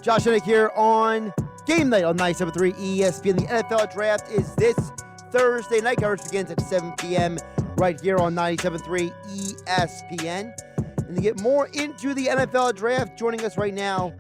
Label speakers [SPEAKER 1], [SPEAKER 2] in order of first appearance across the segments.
[SPEAKER 1] Josh Hennig here on Game Night on 97.3 ESPN. The NFL Draft is this Thursday night. Coverage begins at 7 p.m. right here on 97.3 ESPN. And to get more into the NFL Draft, joining us right now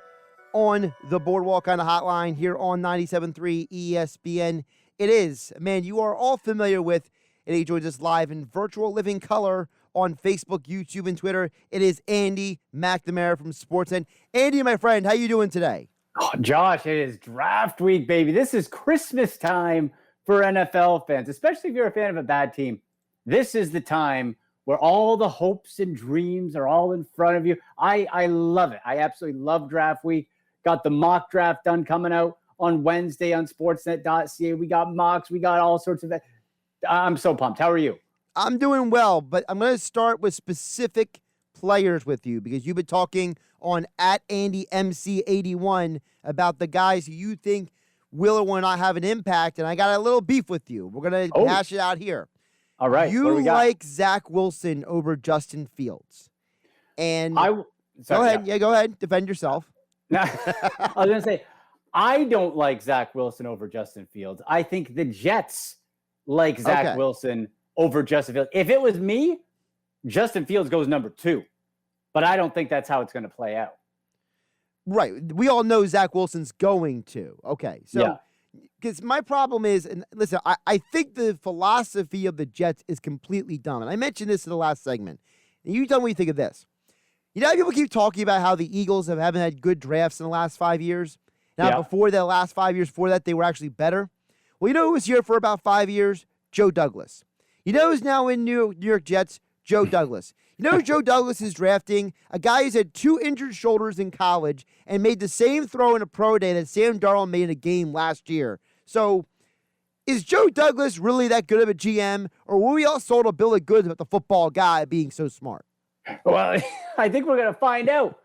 [SPEAKER 1] on the Boardwalk on the hotline here on 97.3 ESPN, it is a man you are all familiar with, and he joins us live in virtual living color on Facebook, YouTube, and Twitter. It is Andy McNamara from Sportsnet. Andy, my friend, how you doing today?
[SPEAKER 2] Oh, Josh, it is draft week, baby. This is Christmas time for NFL fans, especially if you're a fan of a bad team. This is the time where all the hopes and dreams are all in front of you. I love it. I absolutely love draft week. Got the mock draft done coming out on Wednesday on sportsnet.ca. We got mocks. We got all sorts of that. I'm so pumped. How are you?
[SPEAKER 1] I'm doing well, but I'm going to start with specific players with you because you've been talking on @AndyMC81 about the guys who you think will or will not have an impact, and I got a little beef with you. We're going to hash it out here.
[SPEAKER 2] All right.
[SPEAKER 1] You like Zach Wilson over Justin Fields. And go ahead. Yeah, go ahead. Defend yourself.
[SPEAKER 2] I was going to say, I don't like Zach Wilson over Justin Fields. I think the Jets like Zach Wilson over Justin Fields. If it was me, Justin Fields goes number 2. But I don't think that's how it's going to play out.
[SPEAKER 1] Right. We all know Zach Wilson's going to. Okay. So, because my problem is, and listen, I think the philosophy of the Jets is completely dumb. And I mentioned this in the last segment. And you tell me what you think of this. You know how people keep talking about how the Eagles haven't had good drafts in the last 5 years? Now, before the last 5 years, before that, they were actually better. Well, you know who was here for about 5 years? Joe Douglas. You know who's now in New York Jets? Joe Douglas. You know who Joe Douglas is drafting? A guy who's had 2 injured shoulders in college and made the same throw in a pro day that Sam Darnold made in a game last year. So, is Joe Douglas really that good of a GM, or were we all sold a bill of goods about the football guy being so smart?
[SPEAKER 2] Well, I think we're going to find out.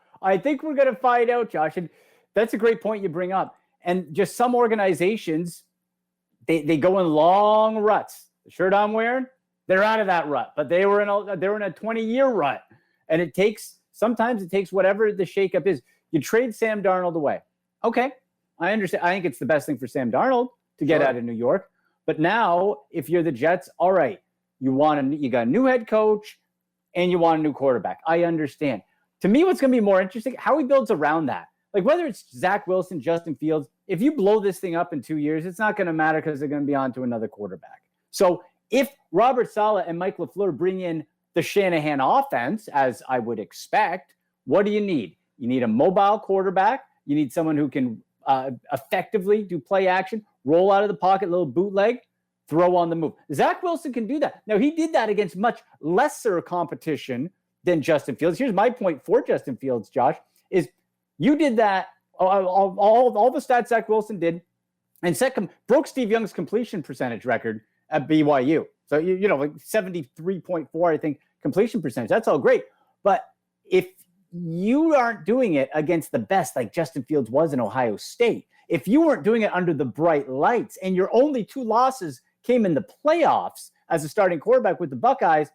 [SPEAKER 2] Josh. And that's a great point you bring up. And just some organizations, they go in long ruts. The shirt I'm wearing, they're out of that rut, but they were in a 20-year rut. And sometimes it takes whatever the shakeup is. You trade Sam Darnold away. Okay. I understand. I think it's the best thing for Sam Darnold to get out of New York. But now if you're the Jets, all right, you got a new head coach and you want a new quarterback. I understand. To me, what's going to be more interesting, how he builds around that. Like whether it's Zach Wilson, Justin Fields, if you blow this thing up in 2 years, it's not going to matter because they're going to be on to another quarterback. So if Robert Saleh and Mike LaFleur bring in the Shanahan offense, as I would expect, what do you need? You need a mobile quarterback. You need someone who can effectively do play action, roll out of the pocket, little bootleg, throw on the move. Zach Wilson can do that. Now, he did that against much lesser competition than Justin Fields. Here's my point for Justin Fields, Josh, is you did that, all the stats Zach Wilson did, and second, broke Steve Young's completion percentage record at BYU. So, like 73.4, I think, completion percentage. That's all great. But if you aren't doing it against the best, like Justin Fields was in Ohio State, if you weren't doing it under the bright lights and your only 2 losses came in the playoffs as a starting quarterback with the Buckeyes,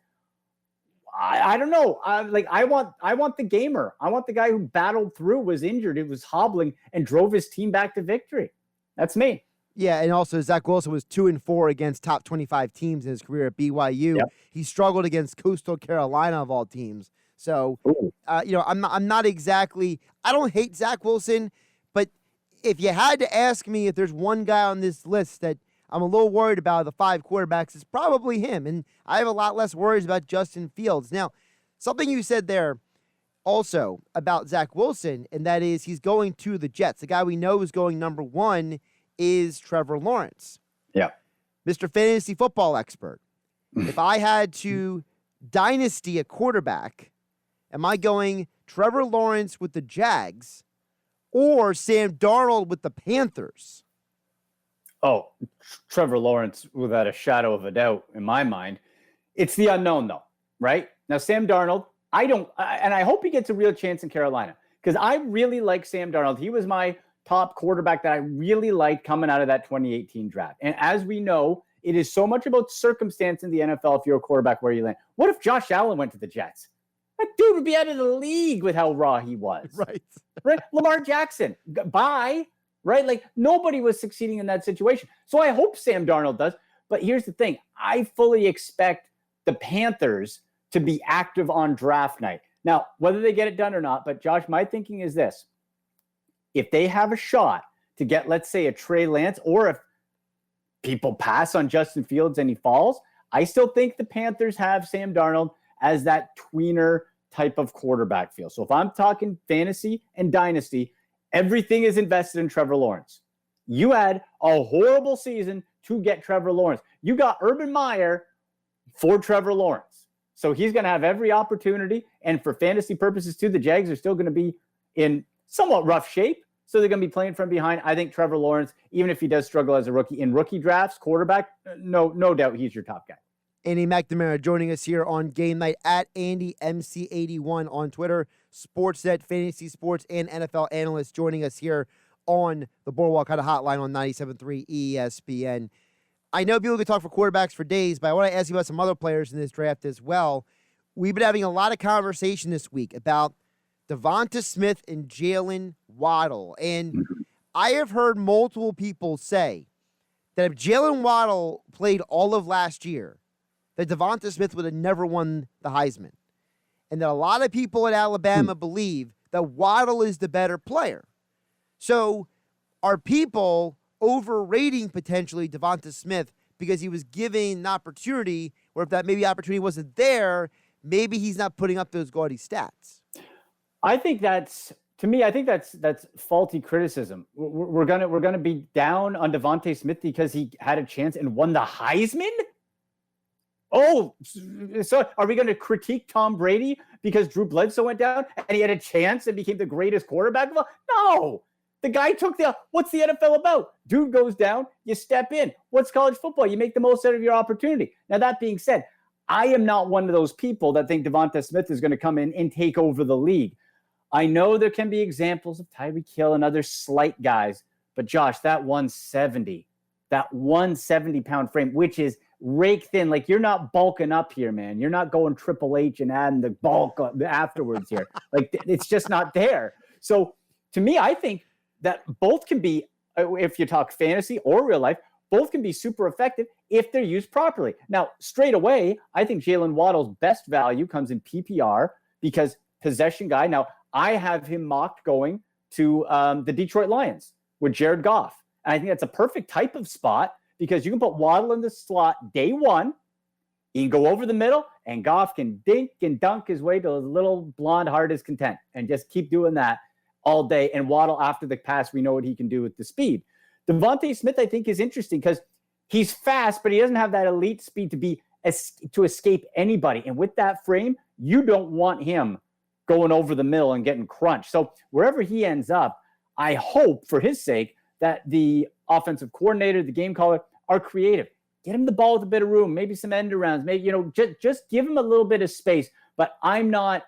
[SPEAKER 2] I don't know. I want the gamer. I want the guy who battled through, was injured, it was hobbling, and drove his team back to victory. That's me.
[SPEAKER 1] Yeah, and also Zach Wilson was 2-4 against top 25 teams in his career at BYU. Yep. He struggled against Coastal Carolina of all teams. So, I'm not exactly. I don't hate Zach Wilson, but if you had to ask me if there's one guy on this list that I'm a little worried about the 5 quarterbacks, it's probably him. And I have a lot less worries about Justin Fields. Now, something you said there also about Zach Wilson, and that is he's going to the Jets. The guy we know is going number 1 is Trevor Lawrence.
[SPEAKER 2] Yeah.
[SPEAKER 1] Mr. Fantasy Football Expert. If I had to dynasty a quarterback, am I going Trevor Lawrence with the Jags or Sam Darnold with the Panthers?
[SPEAKER 2] Oh, Trevor Lawrence, without a shadow of a doubt, in my mind. It's the unknown, though, right? Now, Sam Darnold, I hope he gets a real chance in Carolina because I really like Sam Darnold. He was my top quarterback that I really liked coming out of that 2018 draft. And as we know, it is so much about circumstance in the NFL if you're a quarterback where you land. What if Josh Allen went to the Jets? That dude would be out of the league with how raw he was.
[SPEAKER 1] Right.
[SPEAKER 2] Right? Lamar Jackson, bye. Right? Like, nobody was succeeding in that situation. So I hope Sam Darnold does. But here's the thing. I fully expect the Panthers to be active on draft night. Now, whether they get it done or not, but Josh, my thinking is this. If they have a shot to get, let's say, a Trey Lance, or if people pass on Justin Fields and he falls, I still think the Panthers have Sam Darnold as that tweener type of quarterback feel. So if I'm talking fantasy and dynasty, everything is invested in Trevor Lawrence. You had a horrible season to get Trevor Lawrence. You got Urban Meyer for Trevor Lawrence. So he's going to have every opportunity. And for fantasy purposes too, the Jags are still going to be in somewhat rough shape. So they're going to be playing from behind. I think Trevor Lawrence, even if he does struggle as a rookie in rookie drafts, quarterback, no doubt he's your top guy.
[SPEAKER 1] Andy McNamara joining us here on Game Night at AndyMC81 on Twitter. Sportsnet, Fantasy Sports, and NFL Analyst joining us here on the Boardwalk Hunt Hotline on 97.3 ESPN. I know people could talk for quarterbacks for days, but I want to ask you about some other players in this draft as well. We've been having a lot of conversation this week about Devonta Smith and Jalen Waddle. And I have heard multiple people say that if Jalen Waddle played all of last year, that Devonta Smith would have never won the Heisman. And that a lot of people at Alabama believe that Waddle is the better player. So are people overrating potentially Devonta Smith because he was given an opportunity, or if that maybe opportunity wasn't there, maybe he's not putting up those gaudy stats?
[SPEAKER 2] I think that's faulty criticism. We're gonna be down on Devonta Smith because he had a chance and won the Heisman. Oh, so are we going to critique Tom Brady because Drew Bledsoe went down and he had a chance and became the greatest quarterback? No, the guy took what's the NFL about? Dude goes down, you step in. What's college football? You make the most out of your opportunity. Now, that being said, I am not one of those people that think Devonta Smith is going to come in and take over the league. I know there can be examples of Tyreek Hill and other slight guys, but Josh, that 170-pound frame, which is rake thin. Like, you're not bulking up here, man. You're not going Triple H and adding the bulk afterwards here. Like, it's just not there. So to me, I think that both can be, if you talk fantasy or real life, both can be super effective if they're used properly. Now, straight away, I think Jalen Waddle's best value comes in PPR because possession guy. Now, I have him mocked going to the Detroit Lions with Jared Goff. And I think that's a perfect type of spot because you can put Waddle in the slot day one. He can go over the middle, and Goff can dink and dunk his way to his little blonde heart is content and just keep doing that all day. And Waddle, after the pass, we know what he can do with the speed. Devonta Smith, I think, is interesting because he's fast, but he doesn't have that elite speed to escape anybody. And with that frame, you don't want him going over the middle and getting crunched. So wherever he ends up, I hope for his sake that the offensive coordinator, the game caller are creative. Get him the ball with a bit of room, maybe some end arounds, maybe, just give him a little bit of space. But I'm not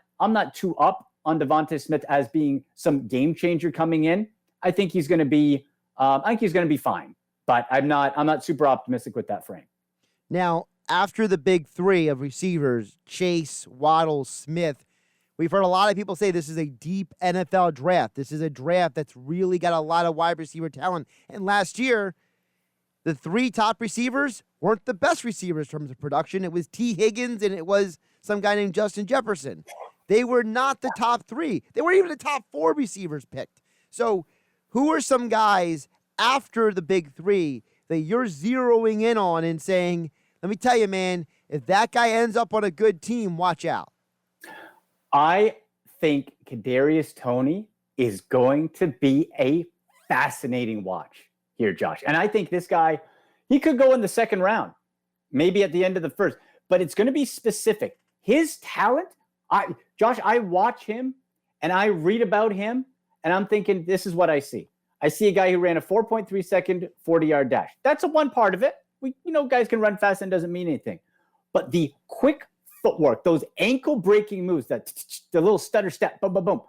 [SPEAKER 2] too up on Devonta Smith as being some game changer coming in. I think he's going to be fine, but I'm not super optimistic with that frame.
[SPEAKER 1] Now, after the big three of receivers, Chase, Waddle, Smith, we've heard a lot of people say this is a deep NFL draft. This is a draft that's really got a lot of wide receiver talent. And last year, the three top receivers weren't the best receivers in terms of production. It was T. Higgins and it was some guy named Justin Jefferson. They were not the top three. They weren't even the top four receivers picked. So who are some guys after the big three that you're zeroing in on and saying, let me tell you, man, if that guy ends up on a good team, watch out?
[SPEAKER 2] I think Kadarius Toney is going to be a fascinating watch here, Josh. And I think this guy, he could go in the second round, maybe at the end of the first, but it's going to be specific. His talent, I watch him and I read about him and I'm thinking, this is what I see. I see a guy who ran a 4.3 second 40-yard dash. That's one part of it. Guys can run fast and doesn't mean anything. But the quick footwork, those ankle-breaking moves, the little stutter step, boom, boom, boom,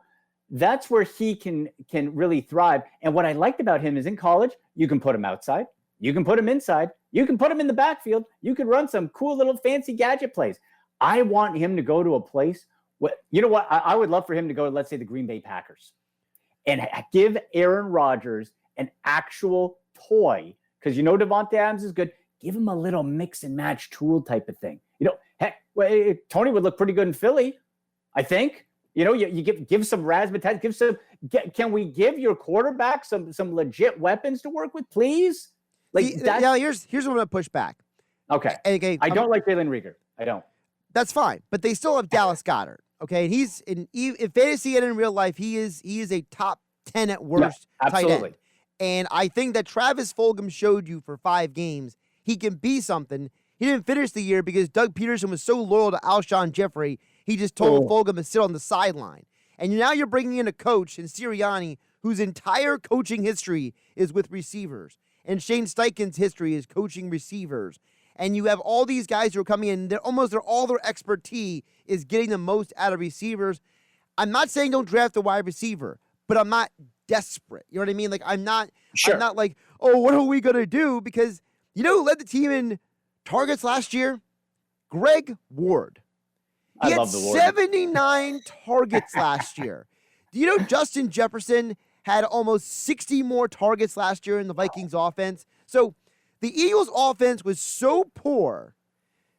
[SPEAKER 2] that's where he can really thrive. And what I liked about him is in college, you can put him outside, you can put him inside, you can put him in the backfield, you can run some cool little fancy gadget plays. I want him to go to a place You know what? I would love for him to go to, let's say, the Green Bay Packers and give Aaron Rodgers an actual toy, because Devontae Adams is good. Give him a little mix and match tool type of thing. Heck, Tony would look pretty good in Philly, I think. You give some razzmatazz, can we give your quarterback some legit weapons to work with, please?
[SPEAKER 1] Here's what I'm going to push back.
[SPEAKER 2] Okay. I don't like Jalen Reagor. I don't.
[SPEAKER 1] That's fine, but they still have Dallas Goedert. Okay, and he's in fantasy and in real life, he is a top 10 at worst tight end. And I think that Travis Fulgham showed you for 5 games he can be something. He didn't finish the year because Doug Peterson was so loyal to Alshon Jeffrey, he just told Fulgham to sit on the sideline. And now you're bringing in a coach in Sirianni whose entire coaching history is with receivers. And Shane Steichen's history is coaching receivers. And you have all these guys who are coming in, all their expertise is getting the most out of receivers. I'm not saying don't draft a wide receiver, but I'm not desperate. You know what I mean? Like, I'm not like, oh, what are we going to do? Because who led the team in targets last year? Greg Ward. He had 79 targets last year. Do you know Justin Jefferson had almost 60 more targets last year in the Vikings offense? So the Eagles offense was so poor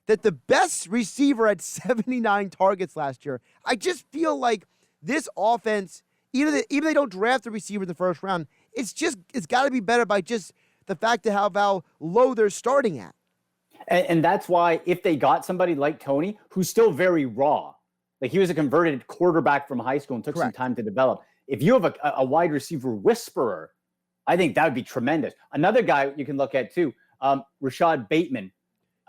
[SPEAKER 1] that the best receiver had 79 targets last year. I just feel like this offense, even if they don't draft a receiver in the first round, it's got to be better by just the fact of how low they're starting at.
[SPEAKER 2] And that's why if they got somebody like Tony, who's still very raw, like he was a converted quarterback from high school and took some time to develop. If you have a wide receiver whisperer, I think that would be tremendous. Another guy you can look at too, Rashad Bateman.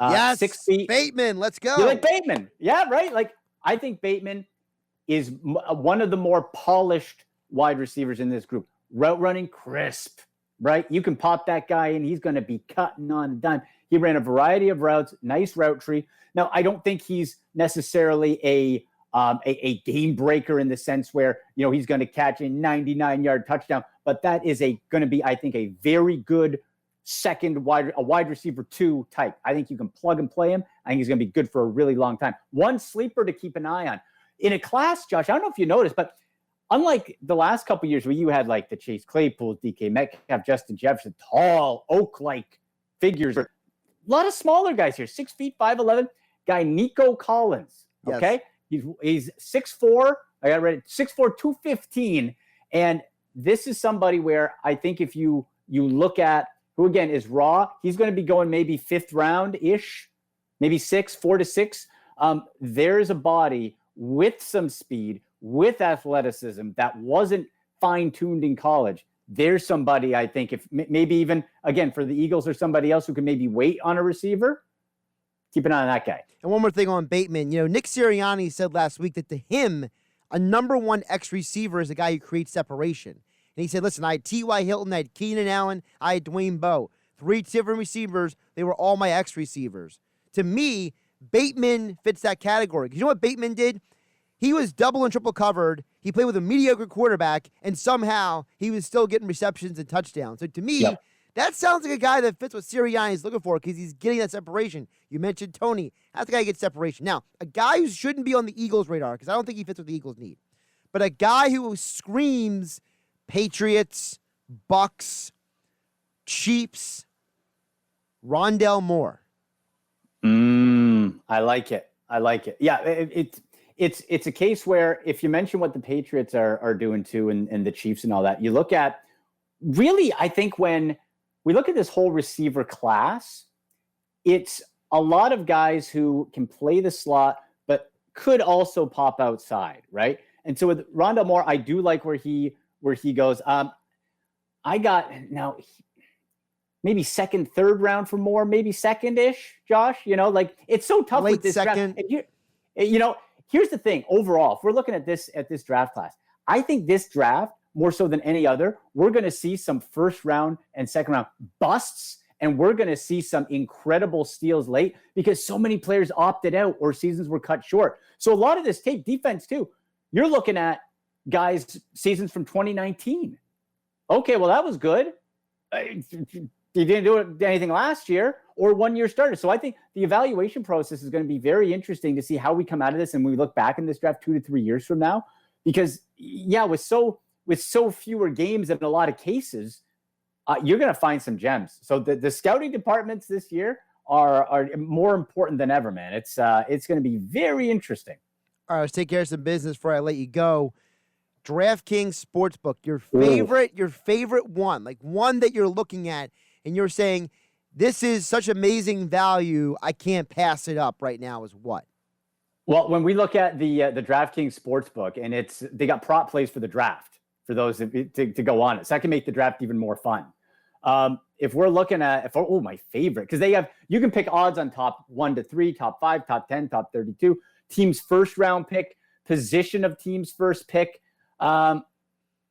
[SPEAKER 1] Yes,
[SPEAKER 2] 6 feet.
[SPEAKER 1] Bateman, let's go.
[SPEAKER 2] You like Bateman? Yeah, right. Like, I think Bateman is one of the more polished wide receivers in this group. Route running, crisp, right? You can pop that guy in. He's going to be cutting on a dime. He ran a variety of routes, nice route tree. Now, I don't think he's necessarily a game breaker in the sense where, he's going to catch a 99-yard touchdown, but that is going to be, I think, a very good second wide receiver 2 type. I think you can plug and play him. I think he's going to be good for a really long time. One sleeper to keep an eye on. In a class, Josh, I don't know if you noticed, but unlike the last couple of years where you had like the Chase Claypool, DK Metcalf, Justin Jefferson, tall, oak-like figures, a lot of smaller guys here, 6 feet, 5'11", guy Nico Collins, okay? Yes. He's 6'4", I got it ready, 6'4", 215, and this is somebody where I think if you look at who, again, is raw, he's going to be going maybe 5th round-ish, maybe 4 to 6. There's a body with some speed, with athleticism that wasn't fine-tuned in college. There's somebody, I think, if maybe even, again, for the Eagles or somebody else who can maybe wait on a receiver, keep an eye on that guy.
[SPEAKER 1] And one more thing on Bateman. Nick Sirianni said last week that to him, a number 1 X receiver is a guy who creates separation. And he said, listen, I had T.Y. Hilton, I had Keenan Allen, I had Dwayne Bowe. 3 different receivers. They were all my X receivers. To me, Bateman fits that category. You know what Bateman did? He was double and triple covered. He played with a mediocre quarterback, and somehow he was still getting receptions and touchdowns. So to me, that sounds like a guy that fits what Sirianni is looking for because he's getting that separation. You mentioned Tony. That's the guy who gets separation. Now, a guy who shouldn't be on the Eagles' radar because I don't think he fits what the Eagles need, but a guy who screams Patriots, Bucks, Chiefs, Rondell Moore.
[SPEAKER 2] I like it. Yeah, it's a case where if you mention what the Patriots are doing too and the Chiefs and all that, you look at really, I think when we look at this whole receiver class, it's a lot of guys who can play the slot, but could also pop outside, right? And so with Rondell Moore, I do like where he goes. I got now maybe 2nd, 3rd round for Moore, maybe 2nd-ish, Josh. Like it's so tough with this
[SPEAKER 1] second.
[SPEAKER 2] Draft. Here's the thing. Overall, if we're looking at this draft class, I think this draft, more so than any other, we're going to see some 1st round and 2nd round busts, and we're going to see some incredible steals late because so many players opted out or seasons were cut short. So a lot of this tape defense too, you're looking at guys' seasons from 2019. Okay, well, that was good. he didn't do anything last year or 1 year starter. So I think the evaluation process is going to be very interesting to see how we come out of this and we look back in this draft 2 to 3 years from now. Because with so fewer games in a lot of cases, you're going to find some gems. So the scouting departments this year are more important than ever, man. It's going to be very interesting.
[SPEAKER 1] All right, let's take care of some business before I let you go. DraftKings Sportsbook, your favorite one, like one that you're looking at and you're saying, this is such amazing value, I can't pass it up right now, is what?
[SPEAKER 2] Well, when we look at the DraftKings Sportsbook, and they got prop plays for the draft for those to go on it. So that can make the draft even more fun. If we're looking at, my favorite, because you can pick odds on top 1 to 3, top 5, top 10, top 32, team's first round pick, position of team's first pick.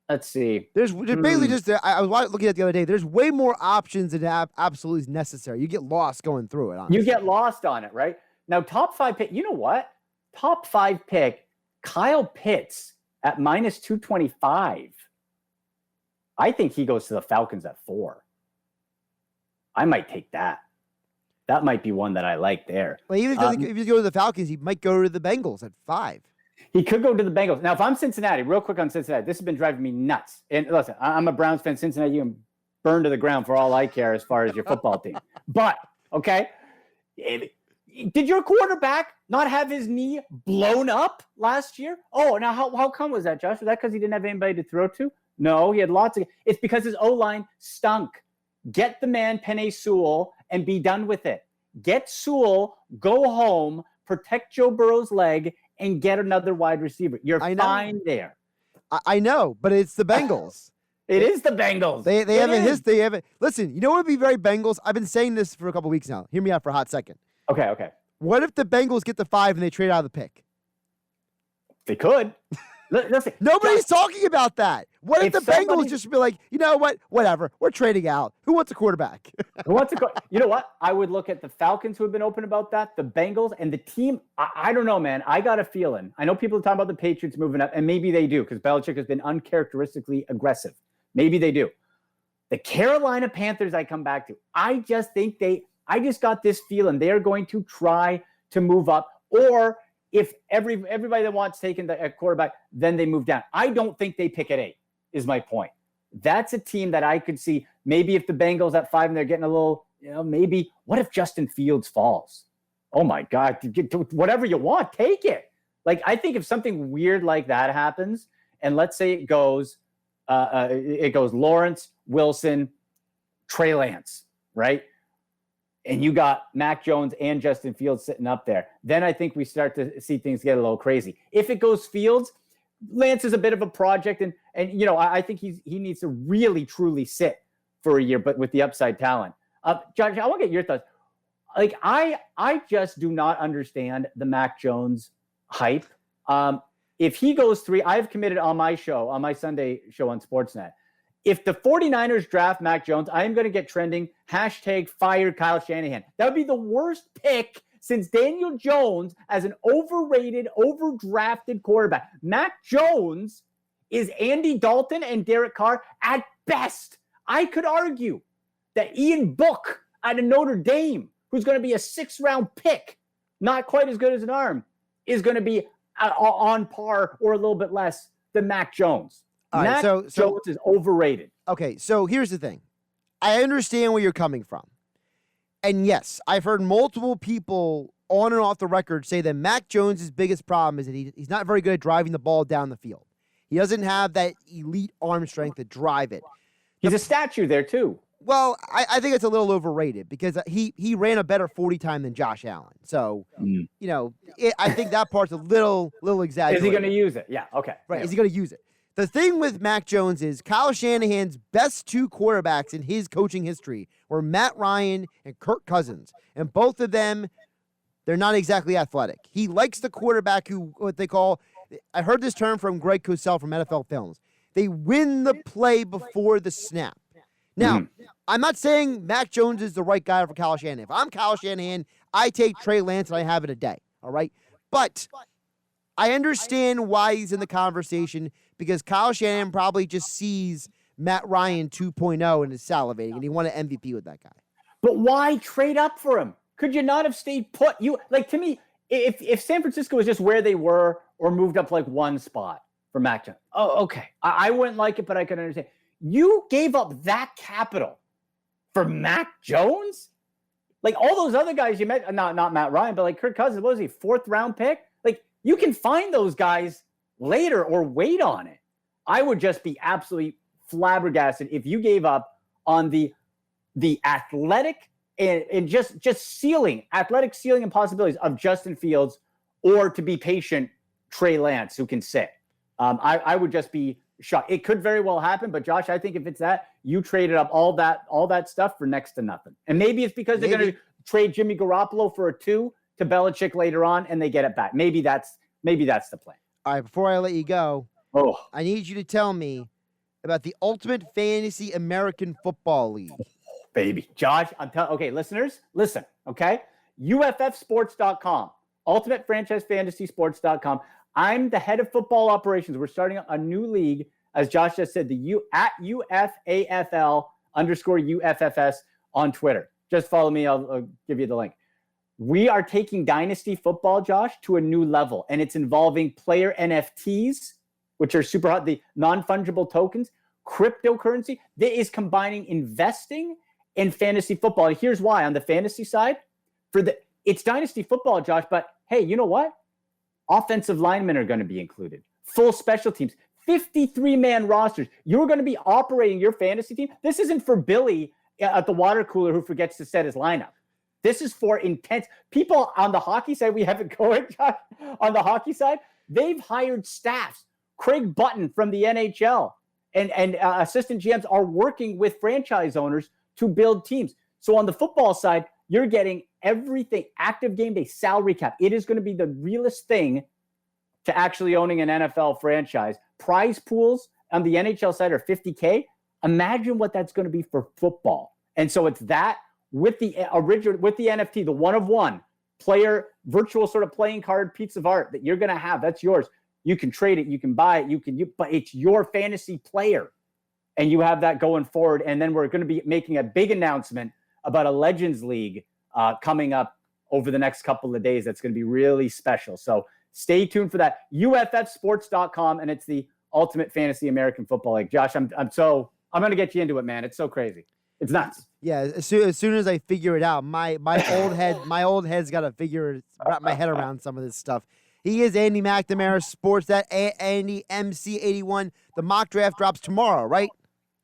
[SPEAKER 2] Let's see.
[SPEAKER 1] There's basically just, I was looking at the other day, there's way more options than absolutely is necessary. You get lost going through it. Honestly.
[SPEAKER 2] You get lost on it, right? Now, top 5 pick, you know what? Top 5 pick, Kyle Pitts at minus 225. I think he goes to the Falcons at 4. I might take that. That might be one that I like there.
[SPEAKER 1] Well, even if you go to the Falcons, he might go to the Bengals at 5.
[SPEAKER 2] He could go to the Bengals. Now, if I'm Cincinnati, real quick on Cincinnati, this has been driving me nuts. And listen, I'm a Browns fan. Cincinnati, you can burn to the ground for all I care as far as your football team. But, okay, did your quarterback not have his knee blown up last year? Oh, now how come was that, Josh? Was that because he didn't have anybody to throw to? No, he had lots of. It's because his O-line stunk. Get the man Penei Sewell and be done with it. Get Sewell, go home, protect Joe Burrow's leg, and get another wide receiver. You're fine there.
[SPEAKER 1] I know, but it's the Bengals.
[SPEAKER 2] It is the Bengals.
[SPEAKER 1] They haven't history. They haven't. Listen, you know what would be very Bengals? I've been saying this for a couple weeks now. Hear me out for a hot second.
[SPEAKER 2] Okay.
[SPEAKER 1] What if the Bengals get the 5 and they trade out of the pick?
[SPEAKER 2] They could. Listen,
[SPEAKER 1] nobody's talking about that. What if the Bengals just be like, you know what? Whatever. We're trading out. Who wants a quarterback?
[SPEAKER 2] You know what? I would look at the Falcons who have been open about that, the Bengals, and the team. I don't know, man. I got a feeling. I know people are talking about the Patriots moving up, and maybe they do because Belichick has been uncharacteristically aggressive. Maybe they do. The Carolina Panthers, I come back to. I just got this feeling they are going to try to move up, or if everybody that wants taken a quarterback, then they move down. I don't think they pick at 8, is my point. That's a team that I could see. Maybe if the Bengals at 5 and they're getting a little, maybe what if Justin Fields falls? Oh my God, whatever you want, take it. Like, I think if something weird like that happens, and let's say it goes Lawrence, Wilson, Trey Lance, right? And you got Mac Jones and Justin Fields sitting up there, then I think we start to see things get a little crazy. If it goes Fields, Lance is a bit of a project, and I think he needs to really truly sit for a year, but with the upside talent. Josh, I want to get your thoughts. Like, I just do not understand the Mac Jones hype. If he goes 3, I've committed on my Sunday show on Sportsnet. If the 49ers draft Mac Jones, I am going to get trending, #fire Kyle Shanahan. That would be the worst pick since Daniel Jones as an overrated, overdrafted quarterback. Mac Jones is Andy Dalton and Derek Carr at best. I could argue that Ian Book out of Notre Dame, who's going to be a 6th-round pick, not quite as good as an arm, is going to be on par or a little bit less than Mac Jones. Mac Jones is overrated.
[SPEAKER 1] Okay, so here's the thing. I understand where you're coming from. And yes, I've heard multiple people on and off the record say that Mac Jones' biggest problem is that he's not very good at driving the ball down the field. He doesn't have that elite arm strength to drive it.
[SPEAKER 2] He's a statue there, too.
[SPEAKER 1] Well, I think it's a little overrated because he ran a better 40 time than Josh Allen. So, I think that part's a little exaggerated.
[SPEAKER 2] Is he going to use it? Yeah, okay.
[SPEAKER 1] Right, is he going to use it? The thing with Mac Jones is Kyle Shanahan's best 2 quarterbacks in his coaching history were Matt Ryan and Kirk Cousins. And both of them, they're not exactly athletic. He likes the quarterback who, what they call, I heard this term from Greg Cosell from NFL Films. They win the play before the snap. Now, I'm not saying Mac Jones is the right guy for Kyle Shanahan. If I'm Kyle Shanahan, I take Trey Lance and I have it a day. All right? But I understand why he's in the conversation because Kyle Shanahan probably just sees Matt Ryan 2.0 and is salivating, and he won an MVP with that guy.
[SPEAKER 2] But why trade up for him? Could you not have stayed put? To me, if San Francisco was just where they were or moved up like one spot for Mac Jones, okay. I wouldn't like it, but I could understand. You gave up that capital for Mac Jones? Like all those other guys you met, not Matt Ryan, but like Kirk Cousins, what was he, 4th round pick? Like you can find those guys later or wait on it. I would just be absolutely flabbergasted if you gave up on the athletic and just athletic ceiling and possibilities of Justin Fields, or to be patient, Trey Lance, who can sit. I would just be shocked. It could very well happen, but Josh, I think if it's that, you traded up all that stuff for next to nothing. And maybe it's because they're going to trade Jimmy Garoppolo for a 2 to Belichick later on, and they get it back. Maybe that's the plan.
[SPEAKER 1] All right, before I let you go, I need you to tell me about the Ultimate Fantasy American Football League.
[SPEAKER 2] Baby. Josh, okay, listeners, listen, okay? UFFsports.com, Ultimate Franchise Fantasy Sports.com. I'm the head of football operations. We're starting a new league, as Josh just said, at UFAFL_UFFS on Twitter. Just follow me. I'll give you the link. We are taking Dynasty football, Josh, to a new level, and it's involving player NFTs, which are super hot, the non-fungible tokens, cryptocurrency. That is combining investing and fantasy football. And here's why. On the fantasy side, it's Dynasty football, Josh, but hey, you know what? Offensive linemen are going to be included. Full special teams, 53-man rosters. You're going to be operating your fantasy team. This isn't for Billy at the water cooler who forgets to set his lineup. This is for intense people on the hockey side. We have it going, Josh. On the hockey side, they've hired staffs. Craig Button from the NHL and assistant GMs are working with franchise owners to build teams. So on the football side, you're getting everything, active game day, salary cap. It is going to be the realest thing to actually owning an NFL franchise. Prize pools on the NHL side are $50K. Imagine what that's going to be for football. And so it's that with the NFT, the one of one player, virtual sort of playing card piece of art that you're going to have. That's yours. You can trade it, you can buy it, but it's your fantasy player. And you have that going forward. And then we're going to be making a big announcement about a Legends League coming up over the next couple of days. That's going to be really special. So stay tuned for that. UFFsports.com, and it's the Ultimate Fantasy American Football League. Josh, I'm going to get you into it, man. It's so crazy. It's nuts.
[SPEAKER 1] Yeah, as soon as I figure it out, my old head's got to wrap my head around some of this stuff. He is Andy McNamara, Sportsnet, Andy MC81. The mock draft drops tomorrow, right?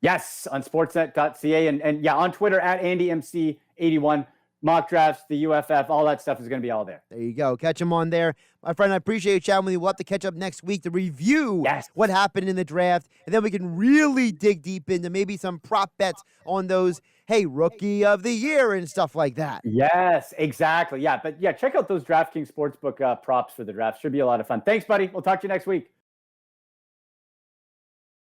[SPEAKER 2] Yes, on sportsnet.ca and on Twitter at AndyMC81. Mock drafts, the UFF, all that stuff is going to be all there.
[SPEAKER 1] There you go. Catch him on there. My friend, I appreciate you chatting with you. We'll have to catch up next week to review what happened in the draft, and then we can really dig deep into maybe some prop bets on those, Rookie of the Year and stuff like that.
[SPEAKER 2] Yes, exactly. Yeah, but check out those DraftKings Sportsbook props for the draft. Should be a lot of fun. Thanks, buddy. We'll talk to you next week.